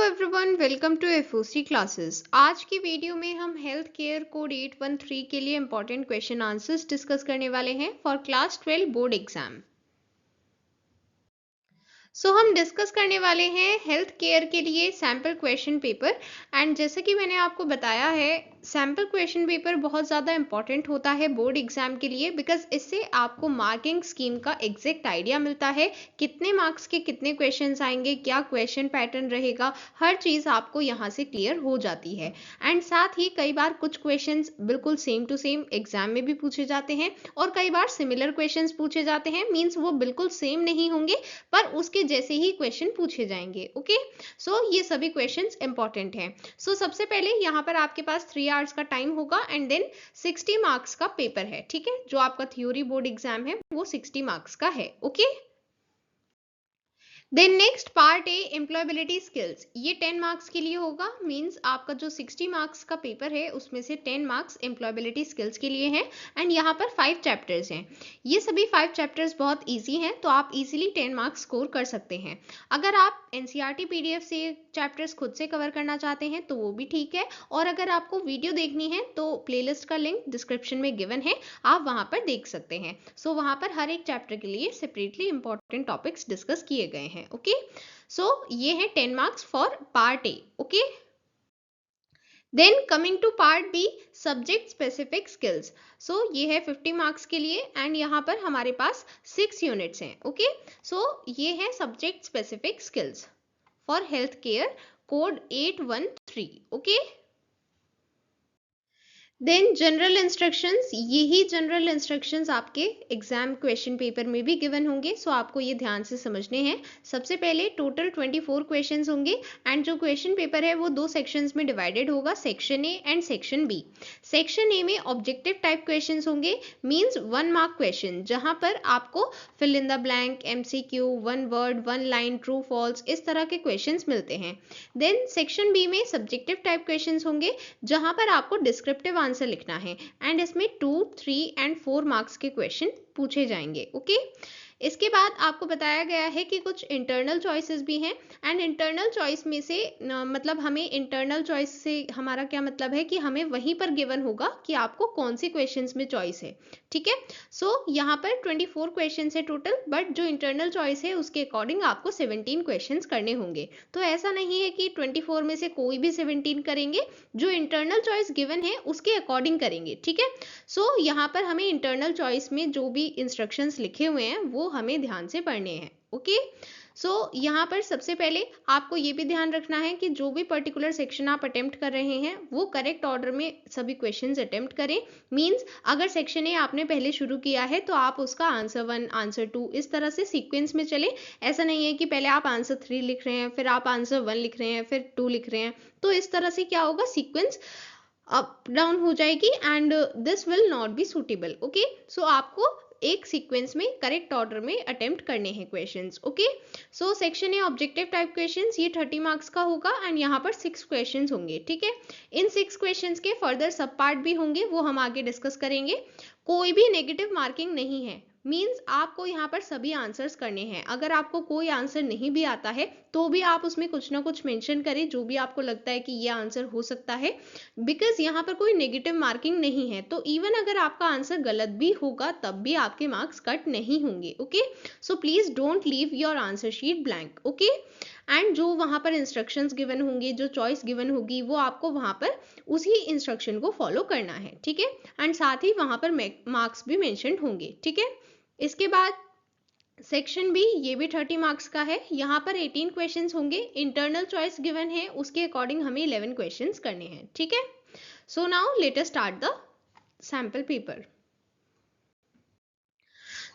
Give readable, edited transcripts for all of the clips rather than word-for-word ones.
Everyone, welcome to FOC classes. आज की video में हम हेल्थ केयर कोड 813 के लिए इंपॉर्टेंट क्वेश्चन आंसर्स डिस्कस करने वाले हैं फॉर क्लास 12 बोर्ड एग्जाम। हम डिस्कस करने वाले हैं हेल्थ केयर के लिए सैम्पल क्वेश्चन पेपर। एंड जैसे कि मैंने आपको बताया है, सैम्पल क्वेश्चन पेपर बहुत ज़्यादा इंपॉर्टेंट होता है बोर्ड एग्जाम के लिए, बिकॉज इससे आपको मार्किंग स्कीम का एग्जैक्ट आइडिया मिलता है, कितने मार्क्स के कितने क्वेश्चंस आएंगे, क्या क्वेश्चन पैटर्न रहेगा, हर चीज़ आपको यहाँ से क्लियर हो जाती है। एंड साथ ही कई बार कुछ क्वेश्चंस बिल्कुल सेम टू सेम एग्जाम में भी पूछे जाते हैं और कई बार सिमिलर क्वेश्चंस पूछे जाते हैं, मीन्स वो बिल्कुल सेम नहीं होंगे पर उसके जैसे ही क्वेश्चन पूछे जाएंगे। ओके, ये सभी क्वेश्चंस इंपॉर्टेंट हैं। सबसे पहले यहाँ पर आपके पास 3 आवर्स का टाइम होगा एंड देन 60 मार्क्स का पेपर है। ठीक है, जो आपका थ्योरी बोर्ड एग्जाम है वो 60 मार्क्स का है। Okay, then next part A employability skills, ये 10 मार्क्स के लिए होगा। मींस आपका जो 60 मार्क्स का पेपर है उसमें से 10 मार्क्स एम्प्लॉयबिलिटी स्किल्स के लिए हैं। एंड यहाँ पर 5 चैप्टर्स हैं। ये सभी 5 चैप्टर्स बहुत इजी हैं, तो आप इजीली 10 मार्क्स स्कोर कर सकते हैं। अगर आप एनसीईआरटी पीडीएफ से चैप्टर्स खुद से कवर करना चाहते हैं तो वो भी ठीक है, और अगर आपको वीडियो देखनी है तो प्लेलिस्ट का लिंक डिस्क्रिप्शन में गिवन है, आप वहां पर देख सकते हैं। वहां पर हर एक चैप्टर के लिए सेपरेटली इंपॉर्टेंट टॉपिक्स डिस्कस किए गए हैं। ओके, ये है 10 marks for part A. Okay, then coming to part B subject specific skills. ये है 50 मार्क्स के लिए एंड यहाँ पर हमारे पास 6 यूनिट्स हैं। ओके, ये है subject specific skills for health care code 813। Okay, then general instructions, यही जनरल इंस्ट्रक्शंस आपके एग्जाम क्वेश्चन पेपर में भी गिवन होंगे, आपको ये ध्यान से समझने हैं। सबसे पहले टोटल 24 क्वेश्चंस होंगे एंड जो क्वेश्चन पेपर है वो 2 सेक्शंस में डिवाइडेड होगा, section A and section B. Section A में ऑब्जेक्टिव टाइप क्वेश्चंस होंगे, मीन्स 1 मार्क क्वेश्चन, जहां पर आपको fill in the blank, MCQ, 1 word 1 line, true false, इस तरह के क्वेश्चंस मिलते हैं। देन सेक्शन बी में सब्जेक्टिव टाइप क्वेश्चंस होंगे, जहां पर आपको डिस्क्रिप्टिव आंसर लिखना है एंड इसमें 2, 3 एंड 4 मार्क्स के क्वेश्चन पूछे जाएंगे। ओके, इसके बाद आपको बताया गया है कि कुछ इंटरनल चॉइसेस भी हैं एंड इंटरनल चॉइस में से मतलब हमें इंटरनल चॉइस से हमारा क्या मतलब है कि हमें वहीं पर गिवन होगा कि आपको कौन से क्वेश्चंस में चॉइस है। ठीक है, यहाँ पर 24 क्वेश्चंस है टोटल, बट जो इंटरनल चॉइस है उसके अकॉर्डिंग आपको 17 क्वेश्चंस करने होंगे। तो ऐसा नहीं है कि 24 में से कोई भी 17 करेंगे, जो इंटरनल चॉइस गिवन है उसके अकॉर्डिंग करेंगे। ठीक है, यहाँ पर हमें इंटरनल चॉइस में जो भी इंस्ट्रक्शंस लिखे हुए हैं वो हमें ध्यान से पढ़ने हैं। ओके, यहाँ पर सबसे पहले आपको ये भी ध्यान रखना है कि जो भी पर्टिकुलर सेक्शन आप अटेम्प्ट कर रहे हैं वो करेक्ट ऑर्डर में सभी क्वेश्चंस अटेम्प्ट करें। मींस अगर सेक्शन ए आपने पहले शुरू किया है तो आप उसका आंसर 1, आंसर 2 इस तरह से सीक्वेंस में चले। ऐसा नहीं है कि पहले आप आंसर 3 लिख रहे हैं, फिर आप आंसर 1 लिख रहे हैं, फिर 2 लिख रहे हैं। तो इस तरह से क्या होगा, सीक्वेंस अप डाउन हो जाएगी and this will not be suitable. Okay, आपको एक सीक्वेंस में करेक्ट ऑर्डर में अटेम्प्ट करने हैं questions. Okay, section A objective type questions, ये 30 मार्क्स का होगा एंड यहाँ पर 6 क्वेश्चंस होंगे। ठीक है, इन 6 क्वेश्चंस के फर्दर सब पार्ट भी होंगे, वो हम आगे डिस्कस करेंगे। कोई भी नेगेटिव मार्किंग नहीं है, मीन्स आपको यहाँ पर सभी आंसर्स करने हैं। अगर आपको कोई आंसर नहीं भी आता है तो भी आप उसमें कुछ ना कुछ मेंशन करें, जो भी आपको लगता है कि ये आंसर हो सकता है, बिकॉज यहाँ पर कोई नेगेटिव मार्किंग नहीं है। तो इवन अगर आपका आंसर गलत भी होगा तब भी आपके मार्क्स कट नहीं होंगे। Okay, please don't leave your answer sheet blank. Okay, and जो वहां पर इंस्ट्रक्शंस गिवन होंगे, जो चॉइस गिवन होगी, वो आपको वहां पर उसी इंस्ट्रक्शन को फॉलो करना है। ठीक है, एंड साथ ही वहां पर मार्क्स भी मेंशन होंगे। ठीक है, इसके बाद सेक्शन बी, ये भी 30 मार्क्स का है। यहाँ पर 18 क्वेश्चंस होंगे, इंटरनल चॉइस गिवन है, उसके अकॉर्डिंग हमें 11 क्वेश्चंस करने हैं। ठीक है, now let us start the sample paper.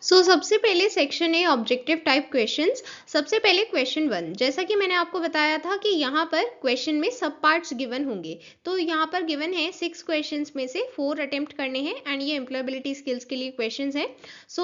सबसे पहले section A objective type questions. सबसे पहले क्वेश्चन 1, जैसा कि मैंने आपको बताया था कि यहाँ पर क्वेश्चन में सब पार्ट्स गिवन होंगे, तो यहाँ पर गिवन है 6 क्वेश्चंस में से 4 अटेम्प्ट करने हैं एंड ये एम्प्लॉयबिलिटी स्किल्स के लिए क्वेश्चंस हैं।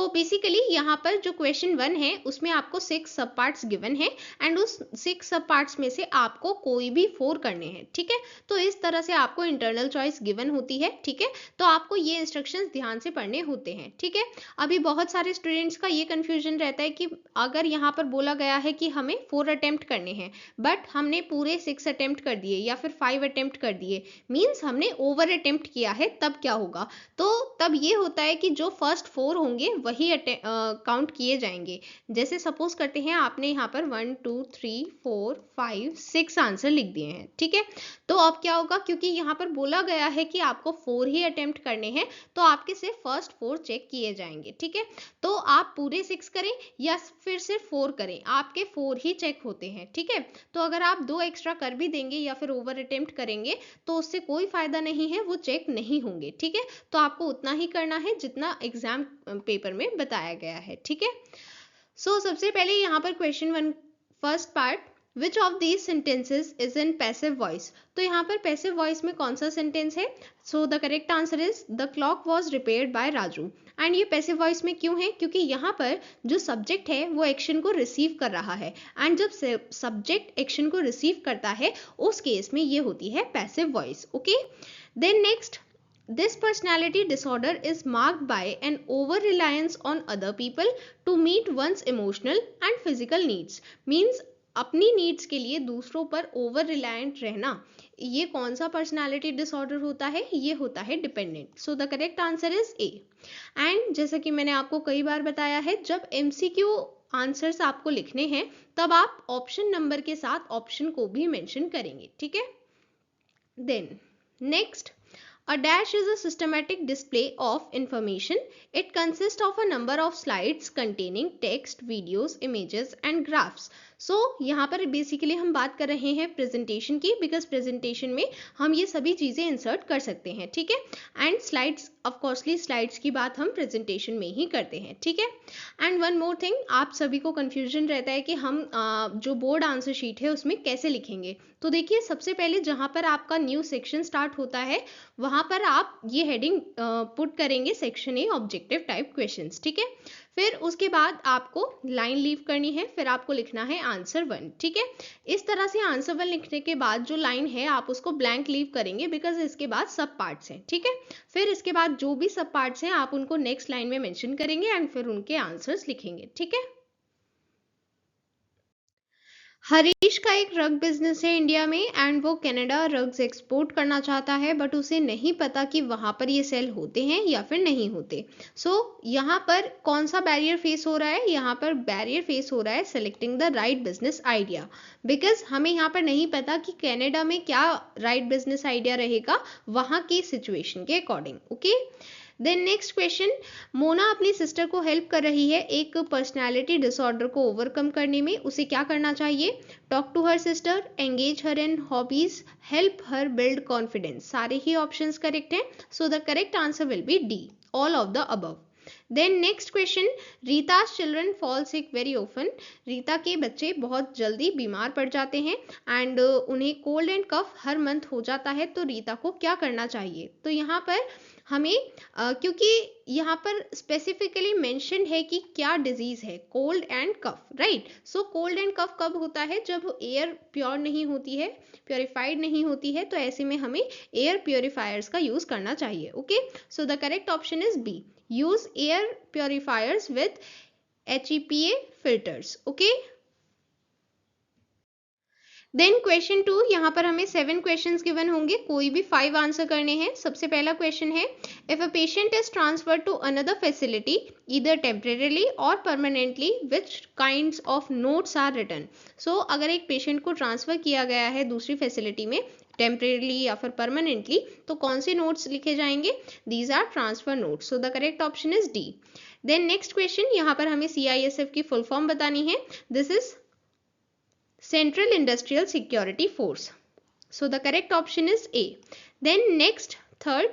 बेसिकली यहाँ पर जो क्वेश्चन 1 है उसमें आपको 6 सब पार्ट्स गिवन है एंड उस 6 सब पार्ट्स में से आपको कोई भी 4 करने हैं। ठीक है, तो इस तरह से आपको इंटरनल चॉइस गिवन होती है। ठीक है, तो आपको ये इंस्ट्रक्शंस ध्यान से पढ़ने होते हैं। ठीक है, अभी बहुत सारे सारे स्टूडेंट्स का ये कन्फ्यूजन रहता है कि अगर यहाँ पर बोला गया है कि हमें 4 अटेम्प्ट करने हैं बट हमने पूरे 6 अटेम्प्ट कर दिए या फिर 5 अटेम्प्ट कर दिए, मीन्स हमने ओवर अटेम्प्ट किया है, तब क्या होगा? तो तब ये होता है कि जो फर्स्ट 4 होंगे वही काउंट किए जाएंगे। जैसे सपोज करते हैं आपने यहाँ पर 1 2 3 4 5 6 आंसर लिख दिए हैं, ठीक है। तो अब क्या होगा, क्योंकि यहाँ पर बोला गया है कि आपको 4 ही अटेम्प्ट करने हैं, तो आपके सिर्फ फर्स्ट 4 चेक किए जाएंगे, ठीक है। तो आप पूरे 6 करें या फिर सिर्फ 4 करें, आपके 4 ही चेक होते हैं, ठीक है। तो अगर आप 2 एक्स्ट्रा कर भी देंगे या फिर ओवर अटेम्प्ट करेंगे तो उससे कोई फायदा नहीं है, वो चेक नहीं होंगे, ठीक है। तो आपको उतना ही करना है जितना एग्जाम पेपर में बताया गया है, ठीक है। सो सबसे पहले यहाँ पर question 1 first part, which of these sentences is in passive voice. तो यहाँ पर पैसिव वॉइस में कौन सा सेंटेंस है? So the correct answer is the clock was repaired bye Raju. And ये पैसिव वॉइस में क्यों है? क्योंकि यहाँ पर जो सब्जेक्ट है वो एक्शन को रिसीव कर रहा है, एंड जब सब्जेक्ट एक्शन को रिसीव करता है उस केस में ये होती है passive voice, okay. Then next, this personality disorder is marked by an over-reliance on other people to meet one's emotional and physical needs. Means अपनी नीड्स के लिए दूसरों पर ओवर रिलायंट रहना, ये कौन सा पर्सनालिटी डिसऑर्डर होता है? ये होता है dependent. So the correct answer is A. And जैसा कि मैंने आपको कई बार बताया है, जब एमसीक्यू आंसर्स आपको लिखने हैं तब आप ऑप्शन नंबर के साथ ऑप्शन को भी मेंशन करेंगे, ठीक है। Then next, a dash is a systematic display of information. It consists of a number of slides containing text, videos, images and graphs. So यहाँ पर बेसिकली हम बात कर रहे हैं प्रेजेंटेशन की, बिकॉज प्रेजेंटेशन में हम ये सभी चीज़ें इंसर्ट कर सकते हैं, ठीक है। एंड स्लाइड्स, ऑफकोर्सली स्लाइड्स की बात हम प्रेजेंटेशन में ही करते हैं, ठीक है। एंड वन मोर थिंग, आप सभी को कन्फ्यूजन रहता है कि हम जो बोर्ड आंसर शीट है उसमें कैसे लिखेंगे। तो देखिए, सबसे पहले जहाँ पर आपका न्यू सेक्शन स्टार्ट होता है वहाँ पर आप ये हेडिंग पुट करेंगे, section A objective type questions, ठीक है। फिर उसके बाद आपको लाइन लीव करनी है, फिर आपको लिखना है आंसर 1, ठीक है। इस तरह से आंसर 1 लिखने के बाद जो लाइन है आप उसको ब्लैंक लीव करेंगे, बिकॉज इसके बाद सब पार्ट्स हैं, ठीक है। फिर इसके बाद जो भी सब पार्ट्स हैं आप उनको नेक्स्ट लाइन में मेंशन करेंगे एंड फिर उनके आंसर्स लिखेंगे, ठीक है। हरीश का एक रग बिजनेस है इंडिया में एंड वो कनाडा रग्स एक्सपोर्ट करना चाहता है, बट उसे नहीं पता कि वहाँ पर ये सेल होते हैं या फिर नहीं होते। सो यहाँ पर कौन सा बैरियर फेस हो रहा है? यहाँ पर बैरियर फेस हो रहा है selecting the right business idea, because हमें यहाँ पर नहीं पता कि कनाडा में क्या राइट बिजनेस आइडिया रहेगा वहाँ की सिचुएशन के according, okay. Then next question, Mona अपनी सिस्टर को हेल्प कर रही है एक पर्सनालिटी डिसऑर्डर को ओवरकम करने में, उसे क्या करना चाहिए? Talk to her sister, engage her in hobbies, help her build confidence. सारे ही ऑप्शंस करेक्ट हैं, so the correct answer will be D, all of the above. Then next question, Rita's children fall sick very often. Rita के बच्चे बहुत जल्दी बीमार पड़ जाते हैं एंड उन्हें कोल्ड एंड कफ हर मंथ हो जाता है, तो रीता को क्या करना चाहिए? तो यहाँ पर हमें क्योंकि यहाँ पर स्पेसिफिकली मेंशन है कि क्या डिजीज है, cold and cough, right. So cold and cough कब होता है? जब एयर प्योर नहीं होती है, प्योरीफाइड नहीं होती है, तो ऐसे में हमें एयर प्योरीफायर्स का यूज करना चाहिए, okay. So the correct option is B, use air purifiers with HEPA filters, okay. Then question 2, यहाँ पर हमें 7 क्वेश्चंस गिवन होंगे, कोई भी 5 आंसर करने हैं। सबसे पहला क्वेश्चन है, if a patient is transferred to another facility either temporarily or permanently, which kinds of notes are written. So अगर एक पेशेंट को ट्रांसफर किया गया है दूसरी फैसिलिटी में टेम्परेरीली या फिर परमानेंटली, तो कौन से नोट्स लिखे जाएंगे? These are transfer notes, so the correct option is D. Then next question, यहाँ पर हमें CISF की फुल फॉर्म बतानी है। This is Central Industrial Security Force. So the correct option is A. Then next, third,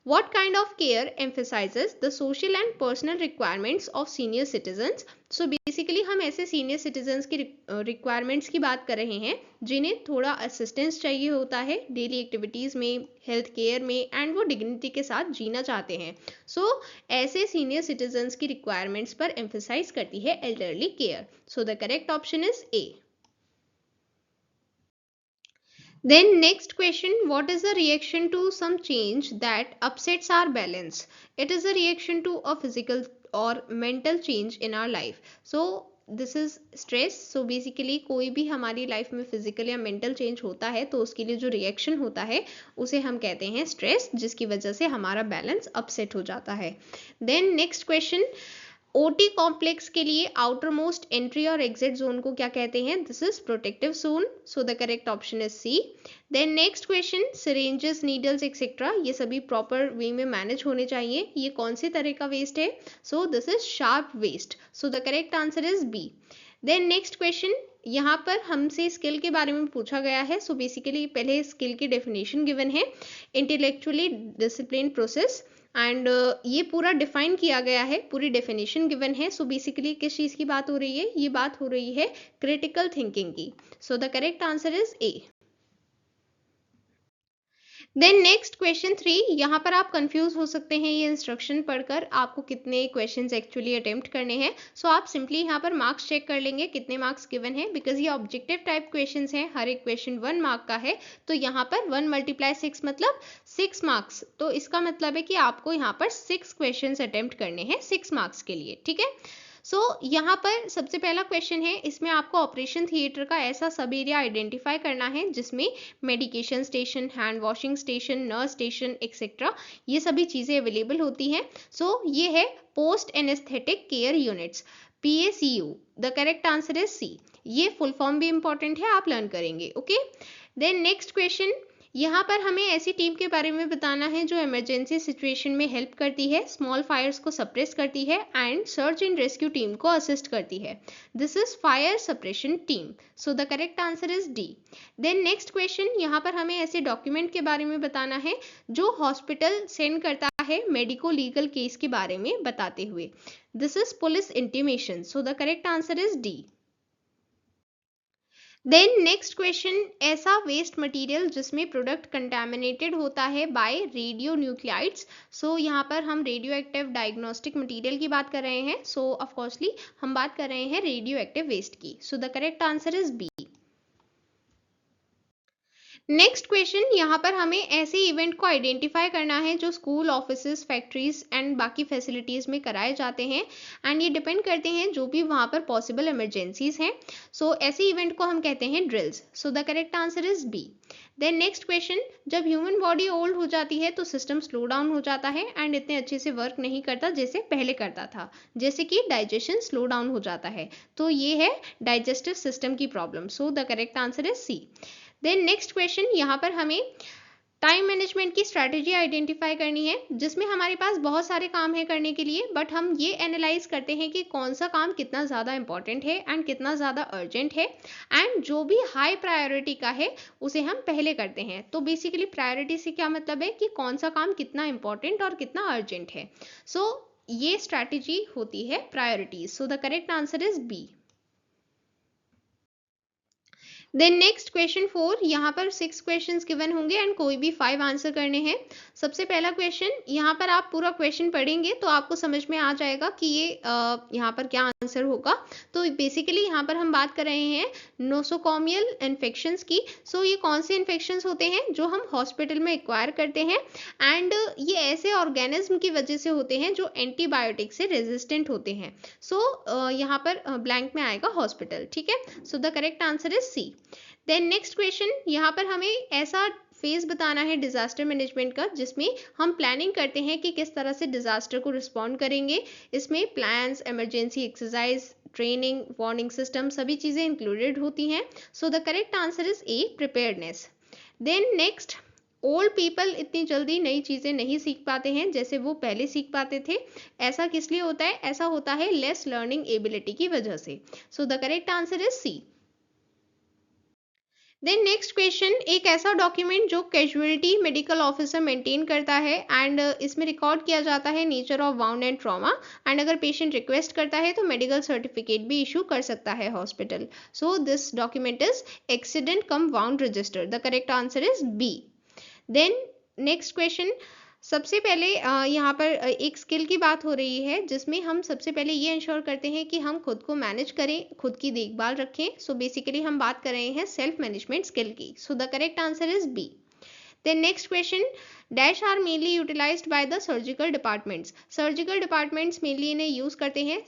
what kind of care emphasizes the social and personal requirements of senior citizens? So basically हम ऐसे senior citizens की requirements की बात कर रहे हैं जिन्हें थोड़ा assistance चाहिए होता है daily activities में, health care में, and वो dignity के साथ जीना चाहते हैं। So ऐसे senior citizens की requirements पर emphasize करती है elderly care. So the correct option is A. Then next question, what is the reaction to some change that upsets our balance? It is a reaction to a physical और mental change in our life. So this is stress. So basically कोई भी हमारी life में physical या mental change होता है तो उसके लिए जो रिएक्शन होता है उसे हम कहते हैं स्ट्रेस, जिसकी वजह से हमारा बैलेंस अपसेट हो जाता है। Then next question, OT complex के लिए आउटर मोस्ट एंट्री और एग्जिट जोन को क्या कहते हैं? This is protective zone. So the correct option is C. Then next question, syringes, needles et cetera ये सभी प्रॉपर वे में मैनेज होने चाहिए, ये कौन से तरह का वेस्ट है? So this is sharp waste. So the correct answer is B. Then next question, यहाँ पर हमसे स्किल के बारे में पूछा गया है। सो बेसिकली पहले स्किल की डेफिनेशन गिवन है, इंटेलेक्चुअली डिसिप्लिन प्रोसेस, एंड ये पूरा डिफाइन किया गया है, पूरी डेफिनेशन गिवन है। सो बेसिकली किस चीज़ की बात हो रही है? ये बात हो रही है क्रिटिकल थिंकिंग की। So the correct answer is A. Then next question 3, यहाँ पर आप कंफ्यूज हो सकते हैं ये इंस्ट्रक्शन पढ़कर, आपको कितने क्वेश्चंस एक्चुअली अटेम्प्ट करने हैं। सो आप सिंपली यहाँ पर मार्क्स चेक कर लेंगे कितने मार्क्स गिवन है, बिकॉज ये ऑब्जेक्टिव टाइप क्वेश्चंस हैं, हर एक क्वेश्चन 1 मार्क का है। तो यहाँ पर 1 × 6 मतलब 6 मार्क्स। तो इसका मतलब है कि आपको यहाँ पर 6 क्वेश्चन अटेम्प्ट करने हैं 6 मार्क्स के लिए, ठीक है। सो यहाँ पर सबसे पहला क्वेश्चन है, इसमें आपको ऑपरेशन थिएटर का ऐसा सब एरिया आइडेंटिफाई करना है जिसमें medication station, hand washing station, nurse station et cetera ये सभी चीज़ें अवेलेबल होती हैं। सो ये है post anaesthetic care units, PACU। The correct answer is C. ये फुल फॉर्म भी इंपॉर्टेंट है, आप लर्न करेंगे, ओके। देन नेक्स्ट क्वेश्चन, यहाँ पर हमें ऐसी टीम के बारे में बताना है जो इमरजेंसी सिचुएशन में हेल्प करती है, स्मॉल फायर्स को सप्रेस करती है and search and rescue team को असिस्ट करती है। This is fire suppression team. So the correct answer is D. Then next question, यहाँ पर हमें ऐसे डॉक्यूमेंट के बारे में बताना है जो हॉस्पिटल सेंड करता है मेडिको लीगल केस के बारे में बताते हुए। This is police intimation. So the correct answer is D. Then next question, ऐसा वेस्ट मटेरियल जिसमें प्रोडक्ट कंटामिनेटेड होता है बाय रेडियो न्यूक्लाइड्स। सो यहाँ पर हम रेडियो एक्टिव डायग्नोस्टिक मटेरियल की बात कर रहे हैं। सो ऑफकोर्सली हम बात कर रहे हैं रेडियो एक्टिव वेस्ट की। So the correct answer is B. Next question, यहाँ पर हमें ऐसे इवेंट को आइडेंटिफाई करना है जो स्कूल, ऑफिसेज, फैक्ट्रीज एंड बाकी फैसिलिटीज में कराए जाते हैं, एंड ये डिपेंड करते हैं जो भी वहाँ पर पॉसिबल इमरजेंसीज हैं। सो ऐसे इवेंट को हम कहते हैं drills. So the correct answer is B. Then next question, जब ह्यूमन बॉडी ओल्ड हो जाती है तो सिस्टम स्लो डाउन हो जाता है एंड इतने अच्छे से वर्क नहीं करता जैसे पहले करता था, जैसे कि डाइजेशन स्लो डाउन हो जाता है। तो ये है डाइजेस्टिव सिस्टम की problem. So the correct answer is C. Then next question, यहाँ पर हमें टाइम मैनेजमेंट की स्ट्रैटेजी आइडेंटिफाई करनी है जिसमें हमारे पास बहुत सारे काम है करने के लिए, बट हम ये एनालाइज करते हैं कि कौन सा काम कितना ज़्यादा इंपॉर्टेंट है एंड कितना ज़्यादा अर्जेंट है, एंड जो भी हाई प्रायोरिटी का है उसे हम पहले करते हैं। तो बेसिकली प्रायोरिटी से क्या मतलब है कि कौन सा काम कितना इंपॉर्टेंट और कितना अर्जेंट है। सो ये स्ट्रैटेजी होती है priorities. So the correct answer is B. Then next question 4, यहाँ पर 6 क्वेश्चंस गिवन होंगे एंड कोई भी 5 आंसर करने हैं। सबसे पहला क्वेश्चन, यहाँ पर आप पूरा क्वेश्चन पढ़ेंगे तो आपको समझ में आ जाएगा कि ये यहाँ पर क्या आंसर होगा। तो बेसिकली यहाँ पर हम बात कर रहे हैं नोसोकॉमियल इन्फेक्शंस की। सो ये कौन से इन्फेक्शंस होते हैं जो हम हॉस्पिटल में एक्वायर करते हैं, एंड ये ऐसे ऑर्गेनिज्म की वजह से होते हैं जो एंटीबायोटिक से रेजिस्टेंट होते हैं। सो यहाँ पर ब्लैंक में आएगा हॉस्पिटल, ठीक है। So the correct answer is C. Then next question, यहाँ पर हमें ऐसा फेज बताना है डिजास्टर मैनेजमेंट का जिसमें हम प्लानिंग करते हैं कि किस तरह से डिजास्टर को रिस्पॉन्ड करेंगे। इसमें plans, emergency exercise, training, warning system सभी चीज़ें इंक्लूडेड होती हैं। So the correct answer is A, preparedness. Then next, old people इतनी जल्दी नई चीज़ें नहीं सीख पाते हैं जैसे वो पहले सीख पाते थे। ऐसा किस लिए होता है? ऐसा होता है लेस लर्निंग एबिलिटी की वजह से। So the correct answer is C. Then next question, एक ऐसा डॉक्यूमेंट जो कैजुअलिटी मेडिकल ऑफिसर मेंटेन करता है एंड इसमें रिकॉर्ड किया जाता है nature of wound and trauma, and अगर पेशेंट रिक्वेस्ट करता है तो मेडिकल सर्टिफिकेट भी इशू कर सकता है hospital. So this document is accident cum wound register. The correct answer is B. Then next question, सबसे पहले यहाँ पर एक स्किल की बात हो रही है जिसमें हम सबसे पहले ये इंश्योर करते हैं कि हम खुद को मैनेज करें, खुद की देखभाल रखें। सो बेसिकली हम बात कर रहे हैं सेल्फ मैनेजमेंट स्किल की। So the correct answer is B. Then next question, dash are mainly utilized by the surgical departments. Surgical departments mainly इन्हें use करते हैं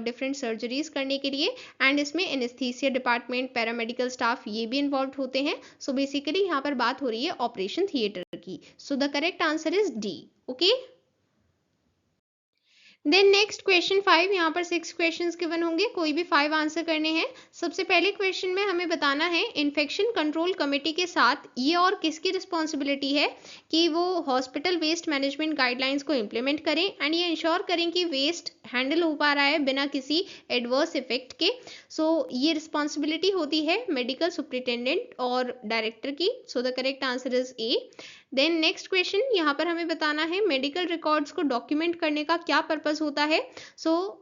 different surgeries करने के लिए, and इसमें anesthesia department, paramedical staff ये भी involved होते हैं. So basically यहाँ पर बात हो रही है operation theater की. So the correct answer is D. Okay. Then next question 5, यहाँ पर 6 क्वेश्चंस गिवन होंगे, कोई भी 5 आंसर करने हैं. सबसे पहले क्वेश्चन में हमें बताना है इन्फेक्शन कंट्रोल कमेटी के साथ ये और किसकी रिस्पॉन्सिबिलिटी है कि वो हॉस्पिटल वेस्ट मैनेजमेंट गाइडलाइंस को इम्प्लीमेंट करें एंड ये इंश्योर करें कि वेस्ट हैंडल हो पा रहा है बिना किसी एडवर्स इफेक्ट के. सो ये रिस्पॉन्सिबिलिटी होती है मेडिकल सुप्रिटेंडेंट और डायरेक्टर की. So the correct answer is A. Then next question, यहाँ पर हमें बताना है मेडिकल रिकॉर्ड्स को डॉक्यूमेंट करने का क्या पर्पस होता है. So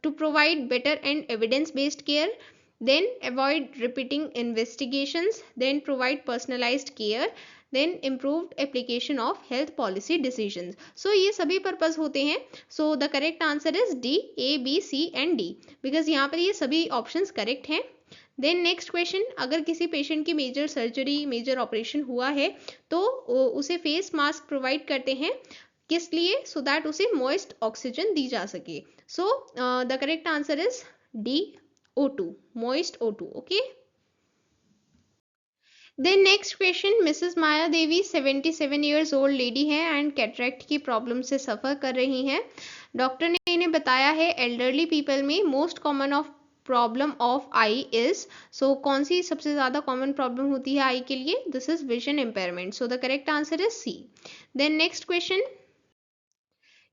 to provide better and evidence based care, then avoid repeating investigations, then provide personalised care, then improved application of health policy decisions. So ये सभी पर्पस होते हैं. So the correct answer is D, A B C and D, because यहाँ पर ये सभी options correct हैं. Then next question, अगर किसी पेशेंट की मेजर सर्जरी, मेजर ऑपरेशन हुआ है तो उसे फेस मास्क प्रोवाइड करते हैं, किस लिए? सो दैट उसे मॉइस्ट ऑक्सीजन दी जा सके. So the correct answer is D, O2, moist O2. Okay. Then next question, Mr Maya Devi 77 years old lady हैं एंड कैटरेक्ट की प्रॉब्लम से सफ़र कर रही हैं. डॉक्टर ने इन्हें बताया है एल्डरली पीपल में most common of problem of eye is. So कौन सी सबसे ज़्यादा कॉमन प्रॉब्लम होती है आई के लिए? This is vision impairment. So the correct answer is C. Then next question,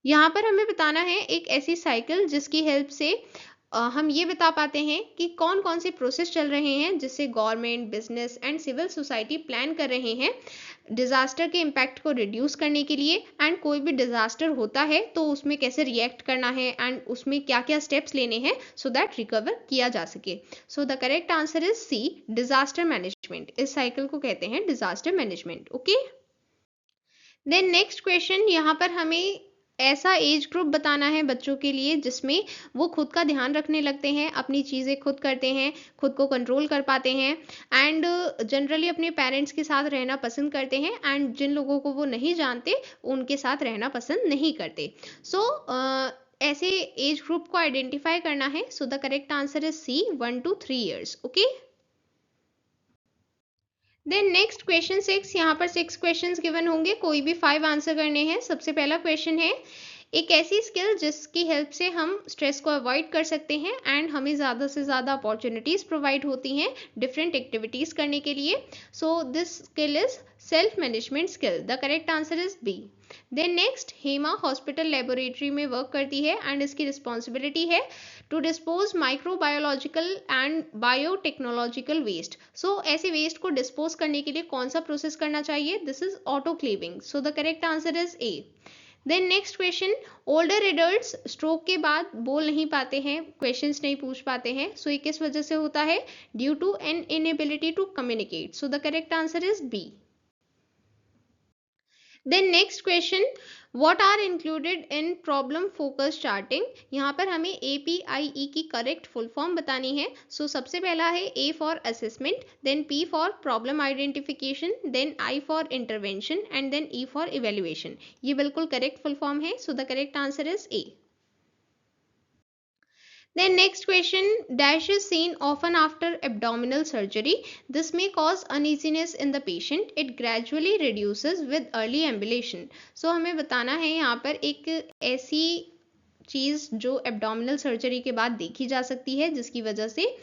यहाँ पर हमें बताना है एक ऐसी साइकिल जिसकी हेल्प से हम ये बता पाते हैं कि कौन कौन से प्रोसेस चल रहे हैं जिससे government, business and civil society plan कर रहे हैं डिजास्टर के इम्पैक्ट को रिड्यूस करने के लिए, एंड कोई भी डिजास्टर होता है तो उसमें कैसे रिएक्ट करना है एंड उसमें क्या क्या स्टेप्स लेने हैं सो दैट रिकवर किया जा सके. So the correct answer is C, disaster management. इस साइकिल को कहते हैं disaster management. Okay. Then next question, यहाँ पर हमें ऐसा एज ग्रुप बताना है बच्चों के लिए जिसमें वो खुद का ध्यान रखने लगते हैं, अपनी चीज़ें खुद करते हैं, खुद को कंट्रोल कर पाते हैं एंड जनरली अपने पेरेंट्स के साथ रहना पसंद करते हैं, एंड जिन लोगों को वो नहीं जानते उनके साथ रहना पसंद नहीं करते. सो ऐसे एज ग्रुप को आइडेंटिफाई करना है. So the correct answer is C, 1 to 3 years. Okay. Then next question 6, यहाँ पर 6 क्वेश्चंस गिवन होंगे, कोई भी 5 आंसर करने हैं. सबसे पहला क्वेश्चन है एक ऐसी स्किल जिसकी हेल्प से हम स्ट्रेस को अवॉइड कर सकते हैं एंड हमें ज़्यादा से ज़्यादा अपॉर्चुनिटीज़ प्रोवाइड होती हैं डिफरेंट एक्टिविटीज़ करने के लिए. So this skill is self management skill. The correct answer is B. Then next, Hema hospital laboratory में वर्क करती है एंड इसकी रिस्पॉन्सिबिलिटी है to dispose microbiological and biotechnological waste. So ऐसे वेस्ट को डिस्पोज करने के लिए कौन सा प्रोसेस करना चाहिए? This is autoclaving. So the correct answer is A. Then next question, older adults stroke के बाद बोल नहीं पाते हैं, क्वेश्चंस नहीं पूछ पाते हैं. सो ये किस वजह से होता है? Due to an inability to communicate. So the correct answer is B. Then next question, what are included in problem focus charting. यहाँ पर हमें APIE की करेक्ट फुल फॉर्म बतानी है. सो सबसे पहला है A for assessment, then P for problem identification, then I for intervention and then E for evaluation. ये बिल्कुल करेक्ट फुल फॉर्म है. So the correct answer is A. Then next question, dash is seen often after abdominal surgery. This may cause uneasiness in the patient. It gradually reduces with early ambulation. So हमें बताना है यहाँ पर एक ऐसी चीज़ जो abdominal surgery के बाद देखी जा सकती है जिसकी वजह से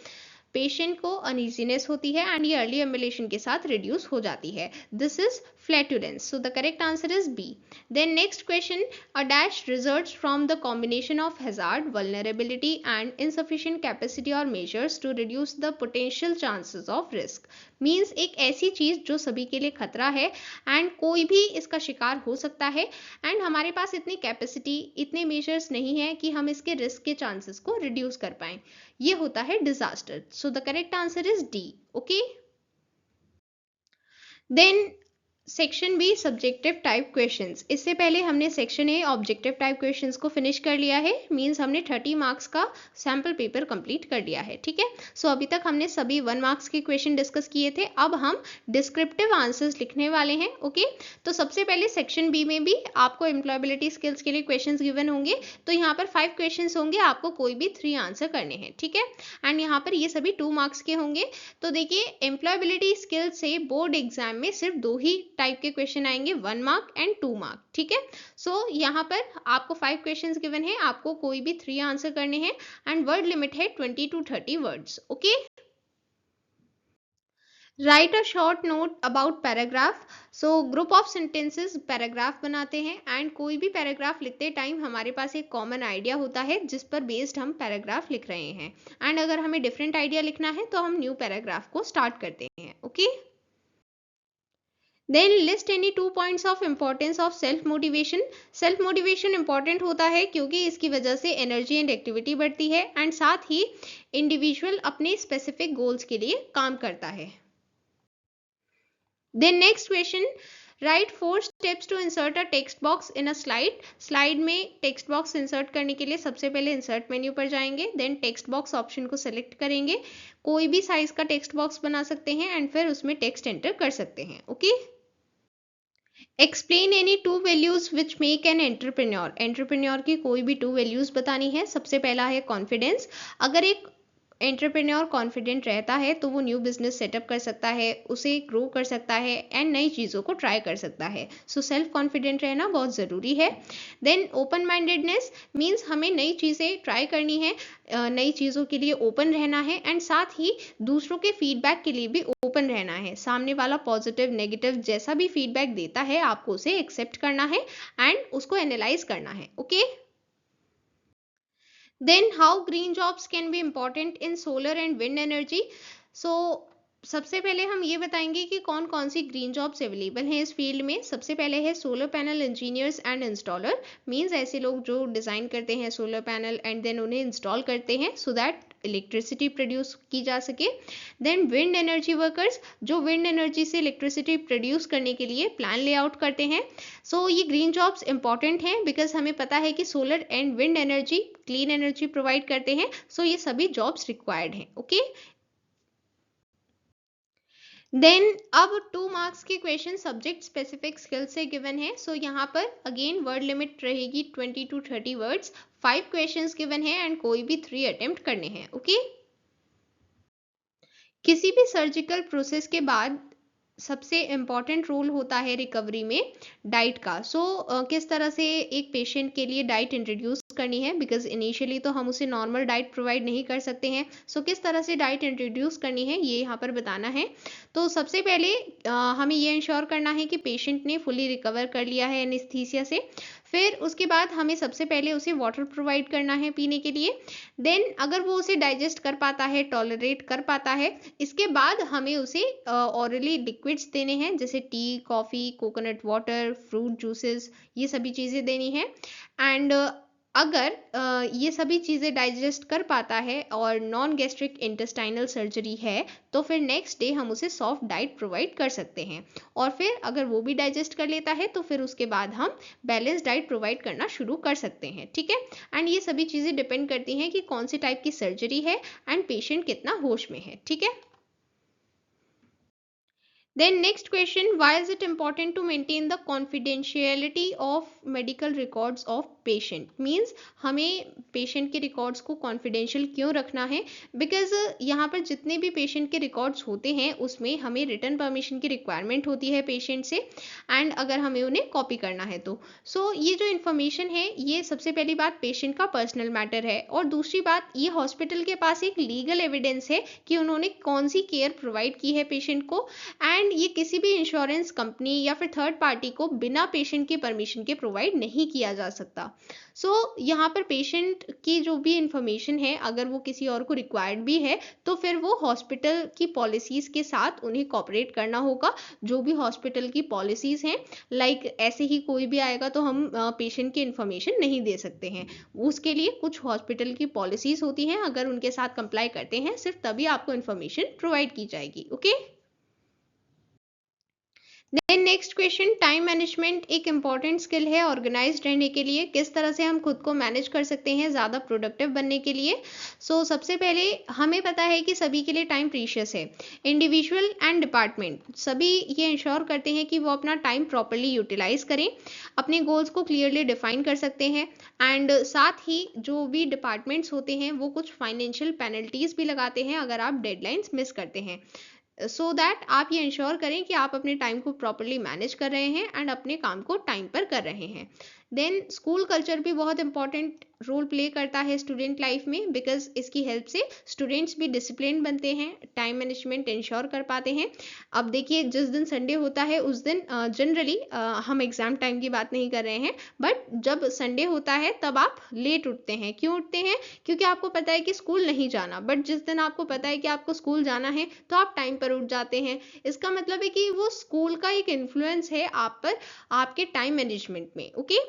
पेशेंट को अनईजीनेस होती है एंड ये अर्ली एम्बुलेशन के साथ रिड्यूस हो जाती है. This is flatulence. So the correct answer is B. Then next question, a dash results from the combination of hazard, vulnerability and insufficient capacity or measures to reduce the potential chances of risk. Means एक ऐसी चीज़ जो सभी के लिए खतरा है and कोई भी इसका शिकार हो सकता है एंड हमारे पास इतनी कैपेसिटी, इतने मेजर्स नहीं है कि हम इसके रिस्क के चांसेस को रिड्यूस कर पाएं. ये होता है disaster. So the correct answer is D. Okay. Then section B subjective type questions. इससे पहले हमने section A objective type questions को फिनिश कर लिया है, मींस हमने 30 मार्क्स का सैम्पल पेपर कंप्लीट कर लिया है, ठीक है। सो अभी तक हमने सभी 1 मार्क्स के क्वेश्चन डिस्कस किए थे, अब हम डिस्क्रिप्टिव आंसर्स लिखने वाले हैं, ओके। तो सबसे पहले सेक्शन बी में भी आपको एम्प्लॉयबिलिटी स्किल्स के लिए क्वेश्चन गिवन होंगे, तो यहाँ पर 5 क्वेश्चन होंगे, आपको कोई भी 3 आंसर करने हैं, ठीक है। एंड यहाँ पर ये सभी 2 मार्क्स के होंगे। तो देखिए एम्प्लॉयबिलिटी स्किल से बोर्ड एग्जाम में सिर्फ 2 ही टाइप के क्वेश्चन आएंगे, 1 मार्क एंड 2 मार्क, ठीक है। सो यहाँ पर आपको 5 क्वेश्चंस गिवन है, आपको कोई भी 3 आंसर करने हैं एंड वर्ड लिमिट है 20 to 30 words, okay. Right a short note about paragraph. So group of sentences paragraph बनाते हैं एंड कोई भी पैराग्राफ लिखते टाइम हमारे पास एक कॉमन आइडिया होता है जिस पर बेस्ड हम पैराग्राफ लिख रहे हैं, एंड अगर हमें डिफरेंट आइडिया लिखना है तो हम न्यू पैराग्राफ को स्टार्ट करते हैं, okay. Then list any 2 points of importance of self motivation. Self motivation important होता है क्योंकि इसकी वजह से एनर्जी एंड एक्टिविटी बढ़ती है एंड साथ ही इंडिविजुअल अपने स्पेसिफिक गोल्स के लिए काम करता है। Then next question, write 4 steps to insert a text box in a slide. Slide में टेक्स्ट बॉक्स इंसर्ट करने के लिए सबसे पहले इंसर्ट मेन्यू पर जाएंगे, देन टेक्स्ट बॉक्स ऑप्शन को सेलेक्ट करेंगे, कोई भी साइज का टेक्स्ट बॉक्स बना सकते हैं एंड फिर उसमें टेक्स्ट एंटर कर सकते हैं, okay. Explain any 2 values which make an entrepreneur. Entrepreneur की कोई भी 2 वैल्यूज बतानी है। सबसे पहला है कॉन्फिडेंस। अगर एक एंटरप्रेन्योर कॉन्फिडेंट रहता है तो वो न्यू बिजनेस सेटअप कर सकता है, उसे ग्रो कर सकता है एंड नई चीज़ों को ट्राई कर सकता है। सो सेल्फ कॉन्फिडेंट रहना बहुत ज़रूरी है। देन ओपन माइंडेडनेस मीन्स हमें नई चीज़ें ट्राई करनी है, नई चीज़ों के लिए ओपन रहना है एंड साथ ही दूसरों के फीडबैक के लिए भी ओपन रहना है। सामने वाला पॉजिटिव नेगेटिव जैसा भी फीडबैक देता है आपको उसे एक्सेप्ट करना है एंड उसको एनालाइज करना है, okay. Then how green jobs can be important in solar and wind energy? So सबसे पहले हम ये बताएंगे कि कौन कौन सी ग्रीन जॉब्स अवेलेबल हैं इस फील्ड में। सबसे पहले है solar panel engineers and installer, means ऐसे लोग जो डिज़ाइन करते हैं सोलर पैनल एंड देन उन्हें इंस्टॉल करते हैं सो दैट इलेक्ट्रिसिटी प्रोड्यूस की जा सके। देन विंड एनर्जी वर्कर्स, जो विंड एनर्जी से इलेक्ट्रिसिटी प्रोड्यूस करने के लिए प्लान लेआउट करते हैं। सो ये ग्रीन जॉब्स इंपॉर्टेंट हैं बिकॉज हमें पता है कि solar and wind energy clean energy provide करते हैं, सो ये सभी जॉब्स रिक्वायर्ड हैं, ओके। देन अब 2 मार्क्स के क्वेश्चन सब्जेक्ट स्पेसिफिक स्किल से गिवन है। सो यहाँ पर अगेन वर्ड लिमिट रहेगी 20 to 30 वर्ड्स। 5 क्वेश्चंस गिवन है एंड कोई भी 3 अटेम्प्ट करने हैं, ओके। किसी भी सर्जिकल प्रोसेस के बाद सबसे इम्पॉर्टेंट रोल होता है रिकवरी में डाइट का। सो किस तरह से एक पेशेंट के लिए डाइट इंट्रोड्यूस करनी है, बिकॉज इनिशियली तो हम उसे नॉर्मल डाइट प्रोवाइड नहीं कर सकते हैं। सो किस तरह से डाइट इंट्रोड्यूस करनी है ये यहाँ पर बताना है। तो सबसे पहले हमें ये इंश्योर करना है कि पेशेंट ने फुली रिकवर कर लिया है एनेस्थीसिया से। फिर उसके बाद हमें सबसे पहले उसे वाटर प्रोवाइड करना है पीने के लिए। देन अगर वो उसे डाइजेस्ट कर पाता है, टॉलरेट कर पाता है, इसके बाद हमें उसे ऑरली लिक्विड्स देने हैं जैसे T, coffee, coconut water, fruit juices, ये सभी चीज़ें देनी है। एंड अगर ये सभी चीज़ें डाइजेस्ट कर पाता है और नॉन गैस्ट्रिक इंटेस्टाइनल सर्जरी है तो फिर नेक्स्ट डे हम उसे सॉफ्ट डाइट प्रोवाइड कर सकते हैं। और फिर अगर वो भी डाइजेस्ट कर लेता है तो फिर उसके बाद हम बैलेंस डाइट प्रोवाइड करना शुरू कर सकते हैं, ठीक है। एंड ये सभी चीज़ें डिपेंड करती हैं कि कौन सी टाइप की सर्जरी है एंड पेशेंट कितना होश में है, ठीक है। Then next question, why is it important to maintain the confidentiality of medical records of patient? Means हमें patient के records को confidential क्यों रखना है? Because यहाँ पर जितने भी patient के records होते हैं उसमें हमें written permission की requirement होती है patient से and अगर हमें उन्हें copy करना है तो ये जो information है ये सबसे पहली बात patient का personal matter है और दूसरी बात ये hospital के पास एक legal evidence है कि उन्होंने कौन सी care provide की है patient को एंड ये किसी भी इंश्योरेंस कंपनी या फिर थर्ड पार्टी को बिना पेशेंट की परमिशन के प्रोवाइड नहीं किया जा सकता। यहाँ पर पेशेंट की जो भी इंफॉर्मेशन है अगर वो किसी और को रिक्वायर्ड भी है तो फिर वो हॉस्पिटल की पॉलिसीज़ के साथ उन्हें कॉपरेट करना होगा। जो भी हॉस्पिटल की पॉलिसीज़ हैं लाइक ऐसे ही कोई भी आएगा तो हम पेशेंट की इंफॉर्मेशन नहीं दे सकते हैं। उसके लिए कुछ हॉस्पिटल की पॉलिसीज़ होती हैं, अगर उनके साथ कंप्लाई करते हैं सिर्फ तभी आपको इंफॉर्मेशन प्रोवाइड की जाएगी, okay. Then next question, time management एक इंपॉर्टेंट स्किल है ऑर्गेनाइज्ड रहने के लिए। किस तरह से हम खुद को मैनेज कर सकते हैं ज़्यादा प्रोडक्टिव बनने के लिए। सबसे पहले हमें पता है कि सभी के लिए टाइम प्रीशियस है, इंडिविजुअल एंड डिपार्टमेंट सभी ये इंश्योर करते हैं कि वो अपना टाइम प्रॉपरली यूटिलाइज करें, अपने गोल्स को क्लियरली डिफाइन कर सकते हैं। एंड साथ ही जो भी डिपार्टमेंट्स होते हैं वो कुछ फाइनेंशियल पेनल्टीज भी लगाते हैं अगर आप डेडलाइंस मिस करते हैं, दैट आप ये इंश्योर करें कि आप अपने टाइम को प्रॉपरली मैनेज कर रहे हैं एंड अपने काम को टाइम पर कर रहे हैं। देन स्कूल कल्चर भी बहुत इंपॉर्टेंट रोल प्ले करता है स्टूडेंट लाइफ में, बिकॉज इसकी हेल्प से स्टूडेंट्स भी डिसिप्लिन बनते हैं, टाइम मैनेजमेंट इंश्योर कर पाते हैं। अब देखिए, जिस दिन संडे होता है उस दिन जनरली हम एग्जाम टाइम की बात नहीं कर रहे हैं, बट जब संडे होता है तब आप लेट उठते हैं। क्यों उठते हैं? क्योंकि आपको पता है कि स्कूल नहीं जाना, बट जिस दिन आपको पता है कि आपको स्कूल जाना है तो आप टाइम पर उठ जाते हैं। इसका मतलब है कि वो स्कूल का एक इन्फ्लुएंस है आप पर, आपके टाइम मैनेजमेंट में। ओके,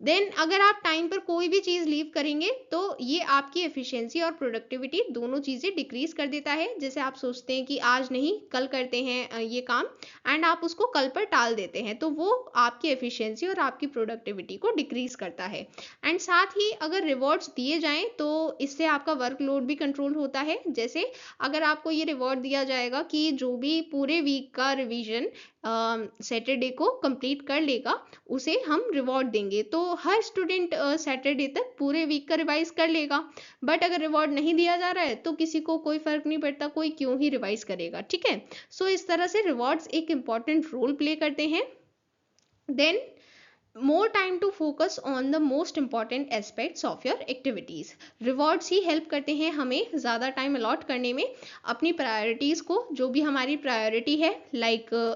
देन अगर आप टाइम पर कोई भी चीज़ लीव करेंगे तो ये आपकी एफिशिएंसी और प्रोडक्टिविटी दोनों चीज़ें डिक्रीज कर देता है। जैसे आप सोचते हैं कि आज नहीं कल करते हैं ये काम, एंड आप उसको कल पर टाल देते हैं, तो वो आपकी एफिशिएंसी और आपकी प्रोडक्टिविटी को डिक्रीज करता है। एंड साथ ही अगर रिवॉर्ड्स दिए जाएं तो इससे आपका वर्कलोड भी कंट्रोल होता है। जैसे अगर आपको ये रिवॉर्ड दिया जाएगा कि जो भी पूरे वीक का रिवीजन सैटरडे को कंप्लीट कर लेगा उसे हम रिवॉर्ड देंगे, तो हर स्टूडेंट सैटरडे तक पूरे वीक का रिवाइज कर लेगा। बट अगर रिवॉर्ड नहीं दिया जा रहा है तो किसी को कोई फर्क नहीं पड़ता, कोई क्यों ही रिवाइज करेगा। ठीक है, इस तरह से रिवॉर्ड्स एक इंपॉर्टेंट रोल प्ले करते हैं। Then more time to focus on the most important aspects of your activities। Rewards he help करते हैं हमें ज़्यादा टाइम अलॉट करने में अपनी प्रायोरिटीज़ को, जो भी हमारी प्रायोरिटी है।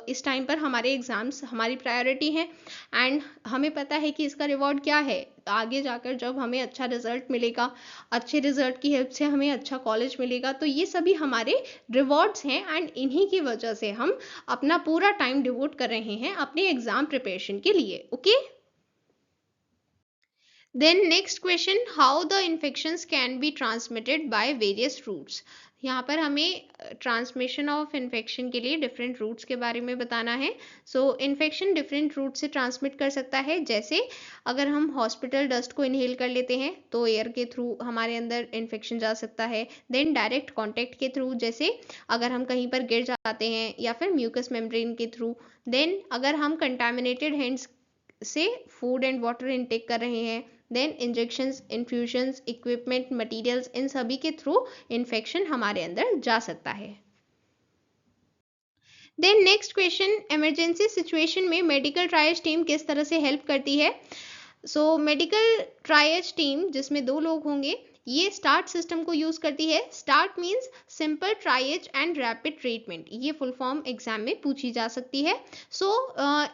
इस टाइम पर हमारे एग्ज़ाम्स हमारी प्रायोरिटी है एंड हमें पता है कि इसका रिवॉर्ड क्या है। आगे जाकर जब हमें अच्छा रिजल्ट मिलेगा, अच्छे रिजल्ट की हेल्प से हमें अच्छा कॉलेज मिलेगा, तो ये सभी हमारे रिवॉर्ड्स हैं एंड इन्हीं की वजह से हम अपना पूरा टाइम डिवोट कर रहे हैं अपने एग्जाम प्रिपरेशन के लिए। Okay, then next question, how the infections can be transmitted by various routes. यहाँ पर हमें ट्रांसमिशन ऑफ इन्फेक्शन के लिए डिफरेंट रूट्स के बारे में बताना है। इन्फेक्शन डिफरेंट रूट से ट्रांसमिट कर सकता है। जैसे अगर हम हॉस्पिटल डस्ट को इनहेल कर लेते हैं तो एयर के थ्रू हमारे अंदर इन्फेक्शन जा सकता है। देन डायरेक्ट कॉन्टैक्ट के थ्रू, जैसे अगर हम कहीं पर गिर जाते हैं, या फिर म्यूकस मेम्ब्रेन के थ्रू। देन अगर हम कंटामिनेटेड हैंड्स से फूड एंड वाटर इनटेक कर रहे हैं। Then injections, infusions, equipment, materials, इन सभी के थ्रू इन्फेक्शन हमारे अंदर जा सकता है। Then next question, emergency situation में मेडिकल ट्रायज टीम किस तरह से हेल्प करती है। मेडिकल ट्रायज टीम जिसमें 2 लोग होंगे, ये स्टार्ट सिस्टम को यूज करती है। Start means simple triage and rapid treatment, ये फुल फॉर्म एग्जाम में पूछी जा सकती है।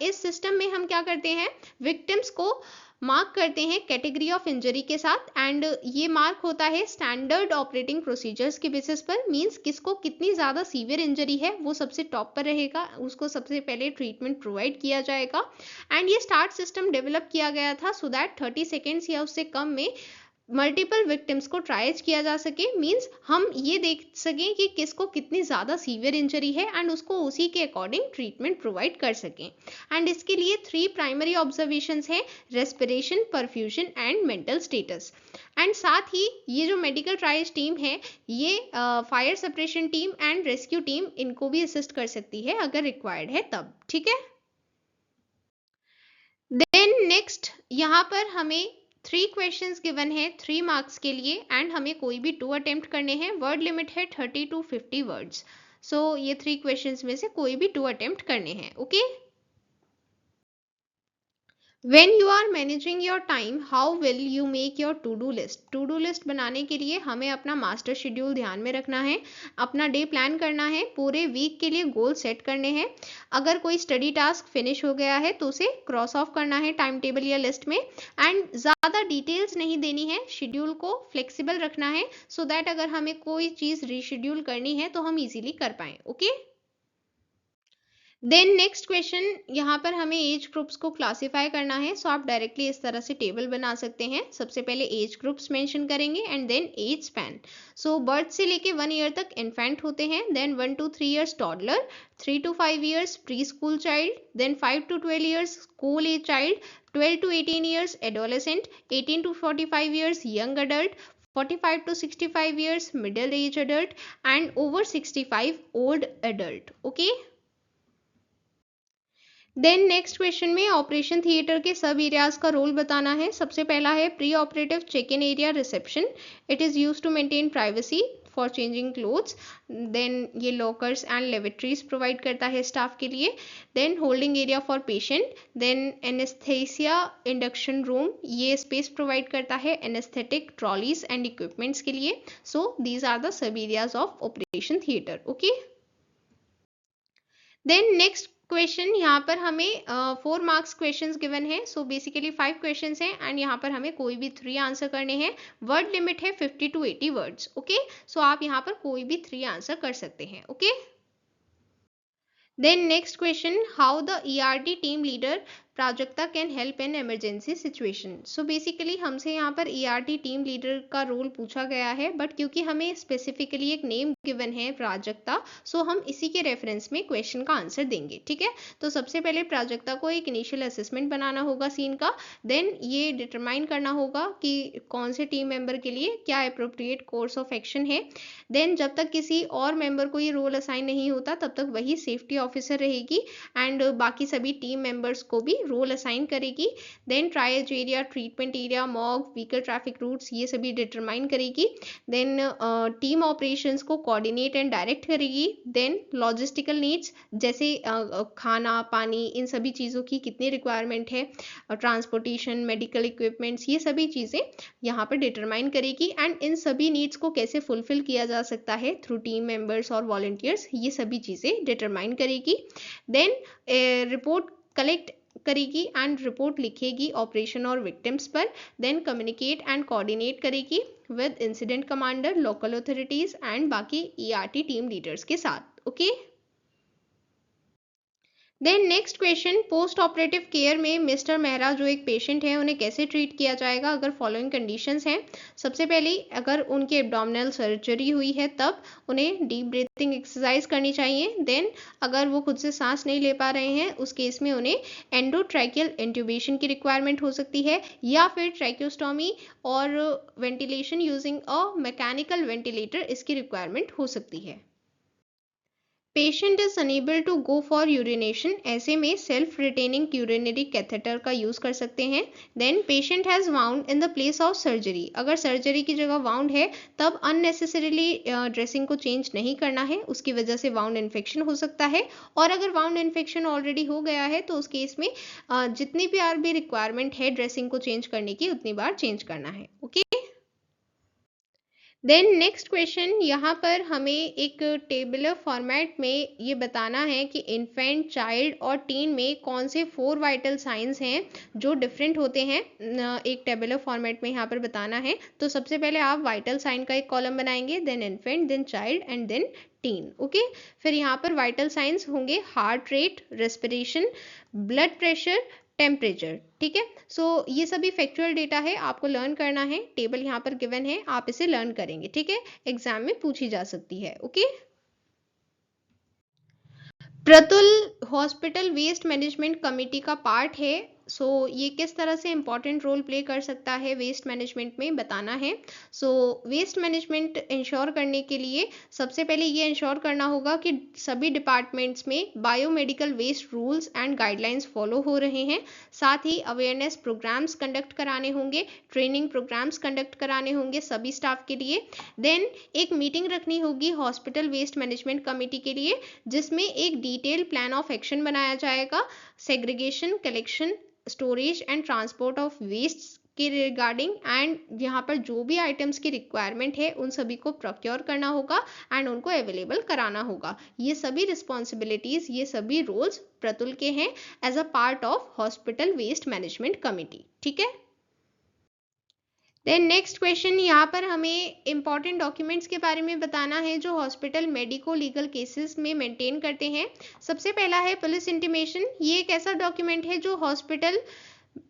इस सिस्टम में हम क्या करते हैं, विक्टिम्स को मार्क करते हैं कैटेगरी ऑफ इंजरी के साथ, एंड ये मार्क होता है स्टैंडर्ड ऑपरेटिंग प्रोसीजर्स के बेसिस पर। मींस किसको कितनी ज़्यादा सीवियर इंजरी है वो सबसे टॉप पर रहेगा, उसको सबसे पहले ट्रीटमेंट प्रोवाइड किया जाएगा। एंड ये स्टार्ट सिस्टम डेवलप किया गया था सो दैट 30 सेकेंड्स या उससे कम में मल्टीपल विक्टिम्स को ट्रायज किया जा सके। मींस हम ये देख सकें कि किसको कितनी ज़्यादा सीवियर इंजरी है एंड उसको उसी के अकॉर्डिंग ट्रीटमेंट प्रोवाइड कर सकें। एंड इसके लिए 3 प्राइमरी ऑब्जर्वेशंस हैं, respiration, perfusion and mental status. And साथ ही ये जो मेडिकल ट्रायज टीम है, ये fire separation team and rescue team इनको भी असिस्ट कर सकती है अगर रिक्वायर्ड है तब। ठीक है, देन नेक्स्ट यहाँ पर हमें 3 क्वेश्चंस गिवन है 3 मार्क्स के लिए, एंड हमें कोई भी 2 अटेम्प्ट करने हैं। वर्ड लिमिट है 30 to 50 वर्ड्स। ये 3 क्वेश्चंस में से कोई भी 2 अटेम्प्ट करने हैं। Okay, When you are managing your time, how will you make your to-do list? To-do list बनाने के लिए हमें अपना मास्टर शेड्यूल ध्यान में रखना है, अपना डे प्लान करना है, पूरे वीक के लिए गोल सेट करने हैं। अगर कोई स्टडी टास्क फिनिश हो गया है तो उसे क्रॉस ऑफ करना है टाइम टेबल या लिस्ट में। एंड ज़्यादा डिटेल्स नहीं देनी है, शेड्यूल को फ्लेक्सिबल रखना है सो दैट अगर हमें कोई चीज़ रीशेड्यूल करनी है तो हम इजीली कर पाएँ। ओके, देन नेक्स्ट क्वेश्चन, यहाँ पर हमें एज ग्रुप्स को क्लासिफाई करना है। सो आप डायरेक्टली इस तरह से टेबल बना सकते हैं। सबसे पहले एज ग्रुप्स मेंशन करेंगे and then age span. So birth से लेके 1 ईयर तक इन्फेंट होते हैं, then 1 to 3 years toddler, 3 to 5 years preschool child, then 5 to 12 years school age child, 12 to 18 years adolescent, 18 to 45 years young adult, 45 to 65 years middle age adult and over 65 old adult. Okay, then next question में operation theatre के सब areas का role बताना है। सबसे पहला है preoperative check in area reception. It is use to maintain privacy for changing clothes. Then ये लॉकर्स एंड लेबोरेटरीज प्रोवाइड करता है स्टाफ के लिए। Then holding area for patient. Then anaesthesia induction room, ये स्पेस प्रोवाइड करता है anaesthetic trolleys and equipments के लिए। So these are the sub areas of operation theatre. Okay, then next question, यहाँ पर हमें 4 मार्क्स क्वेश्चंस गिवन है। So basically 5 questions हैं एंड यहाँ पर हमें कोई भी 3 आंसर करने हैं। वर्ड लिमिट है 50 to 80 वर्ड्स। ओके, सो आप यहाँ पर कोई भी 3 आंसर कर सकते हैं। Okay, then next question, how the ERT team leader Prajakta can help in emergency situation. So basically हमसे यहाँ पर ERT टीम लीडर का रोल पूछा गया है, बट क्योंकि हमें स्पेसिफिकली एक नेम गिवन है प्राजक्ता, सो हम इसी के रेफरेंस में क्वेश्चन का आंसर देंगे। ठीक है, तो सबसे पहले प्राजक्ता को एक इनिशियल असेसमेंट बनाना होगा सीन का। देन ये डिटरमाइन करना होगा कि कौन से टीम मेंबर के लिए क्या अप्रोप्रिएट कोर्स ऑफ एक्शन है। देन जब तक किसी और मेंबर को ये रोल असाइन नहीं होता तब तक वही सेफ्टी ऑफिसर रहेगी एंड बाकी सभी टीम मेंबर्स को भी रोल असाइन करेगी। Then triage area, treatment area, morgue, vehicle traffic routes, ये सभी डिटरमाइन करेगी। देन टीम ऑपरेशंस को कोऑर्डिनेट एंड डायरेक्ट करेगी। देन लॉजिस्टिकल नीड्स जैसे खाना पानी, इन सभी चीज़ों की कितनी रिक्वायरमेंट है, ट्रांसपोर्टेशन, मेडिकल इक्विपमेंट्स, ये सभी चीज़ें यहाँ पर डिटरमाइन करेगी। एंड इन सभी नीड्स को कैसे फुलफिल किया जा सकता है थ्रू टीम मेंबर्स और वॉलंटियर्स, ये सभी चीज़ें डिटरमाइन करेगी। देन रिपोर्ट कलेक्ट करेगी एंड रिपोर्ट लिखेगी ऑपरेशन और विक्टिम्स पर। देन कम्युनिकेट एंड कोऑर्डिनेट करेगी with incident commander, local authorities and बाकी ERT टीम लीडर्स के साथ। Okay, then next question, postoperative care में मिस्टर मेहरा जो एक पेशेंट है उन्हें कैसे ट्रीट किया जाएगा अगर फॉलोइंग कंडीशंस हैं। सबसे पहले अगर उनके एब्डोमिनल सर्जरी हुई है तब उन्हें डीप ब्रीथिंग एक्सरसाइज करनी चाहिए। देन अगर वो खुद से सांस नहीं ले पा रहे हैं उस केस में उन्हें एंडोट्रैकियल इंट्यूबेशन की रिक्वायरमेंट हो सकती है, या फिर ट्रैक्योस्टोमी और ventilation using a mechanical ventilator, इसकी रिक्वायरमेंट हो सकती है। Patient is unable to go for urination, ऐसे में सेल्फ रिटेनिंग यूरिनरी कैथेटर का यूज कर सकते हैं। Then patient has wound in the place of surgery, अगर सर्जरी की जगह वाउंड है तब अननेसेसरीली ड्रेसिंग को चेंज नहीं करना है, उसकी वजह से वाउंड इन्फेक्शन हो सकता है। और अगर वाउंड इन्फेक्शन ऑलरेडी हो गया है तो उस केस में जितनी बार भी रिक्वायरमेंट है ड्रेसिंग को चेंज करने की उतनी बार चेंज करना है। ओके, देन नेक्स्ट क्वेश्चन, यहाँ पर हमें एक टेबुलर फॉर्मेट में ये बताना है कि इन्फेंट, चाइल्ड और टीन में कौन से 4 वाइटल साइंस हैं जो डिफरेंट होते हैं। एक टेबुलर फॉर्मेट में यहाँ पर बताना है। तो सबसे पहले आप वाइटल साइन का एक कॉलम बनाएंगे, then infant, then child and then teen. Okay, फिर यहाँ पर वाइटल साइंस होंगे heart rate, respiration, blood pressure, temperature. ठीक है, सो ये सभी फैक्चुअल डेटा है, आपको लर्न करना है। टेबल यहाँ पर गिवन है, आप इसे लर्न करेंगे। ठीक है, एग्जाम में पूछी जा सकती है। Okay, Pratul hospital waste management committee का पार्ट है। सो ये किस तरह से इंपॉर्टेंट रोल प्ले कर सकता है वेस्ट मैनेजमेंट में बताना है। सो वेस्ट मैनेजमेंट इंश्योर करने के लिए सबसे पहले ये इंश्योर करना होगा कि सभी डिपार्टमेंट्स में biomedical waste rules and guidelines follow हो रहे हैं। साथ ही अवेयरनेस प्रोग्राम्स कंडक्ट कराने होंगे, ट्रेनिंग प्रोग्राम्स कंडक्ट कराने होंगे सभी स्टाफ के लिए। देन एक मीटिंग रखनी होगी हॉस्पिटल वेस्ट मैनेजमेंट कमेटी के लिए, जिसमें एक डिटेल प्लान ऑफ एक्शन बनाया जाएगा segregation, collection, storage and transport of waste के रिगार्डिंग। एंड यहाँ पर जो भी आइटम्स की रिक्वायरमेंट है उन सभी को प्रोक्योर करना होगा एंड उनको अवेलेबल कराना होगा। ये सभी रिस्पॉन्सिबिलिटीज, ये सभी रोल्स प्रतुल के हैं as a part of hospital waste management committee. ठीक है, देन नेक्स्ट क्वेश्चन, यहाँ पर हमें इंपॉर्टेंट डॉक्यूमेंट्स के बारे में बताना है जो हॉस्पिटल मेडिको लीगल केसेस में मेंटेन करते हैं। सबसे पहला है पुलिस इंटीमेशन। ये एक ऐसा डॉक्यूमेंट है जो हॉस्पिटल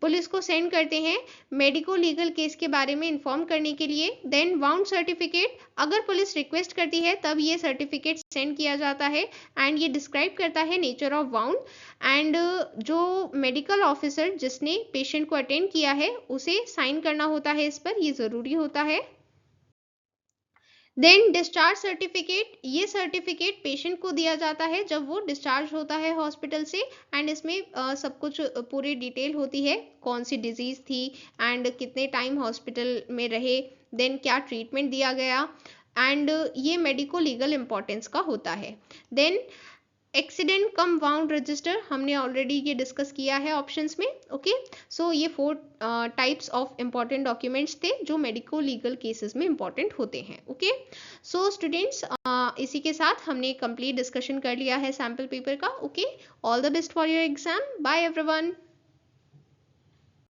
पुलिस को सेंड करते हैं मेडिको लीगल केस के बारे में इन्फॉर्म करने के लिए। देन वाउंड सर्टिफिकेट, अगर पुलिस रिक्वेस्ट करती है तब ये सर्टिफिकेट सेंड किया जाता है एंड ये डिस्क्राइब करता है नेचर ऑफ वाउंड एंड जो मेडिकल ऑफिसर जिसने पेशेंट को अटेंड किया है उसे साइन करना होता है इस पर, ये ज़रूरी होता है। देन डिस्चार्ज सर्टिफिकेट, ये सर्टिफिकेट पेशेंट को दिया जाता है जब वो डिस्चार्ज होता है हॉस्पिटल से एंड इसमें सब कुछ पूरी डिटेल होती है, कौन सी डिजीज़ थी एंड कितने टाइम हॉस्पिटल में रहे, देन क्या ट्रीटमेंट दिया गया एंड ये मेडिको लीगल इम्पोर्टेंस का होता है। Then accident cum wound register, हमने ऑलरेडी ये डिस्कस किया है ऑप्शंस में। ओके, सो ये 4 टाइप्स ऑफ इम्पॉर्टेंट डॉक्यूमेंट्स थे जो मेडिको लीगल केसेस में इम्पॉर्टेंट होते हैं। ओके, सो स्टूडेंट्स, इसी के साथ हमने कंप्लीट डिस्कशन कर लिया है सैम्पल पेपर का। Okay, all the best for your exam, bye everyone.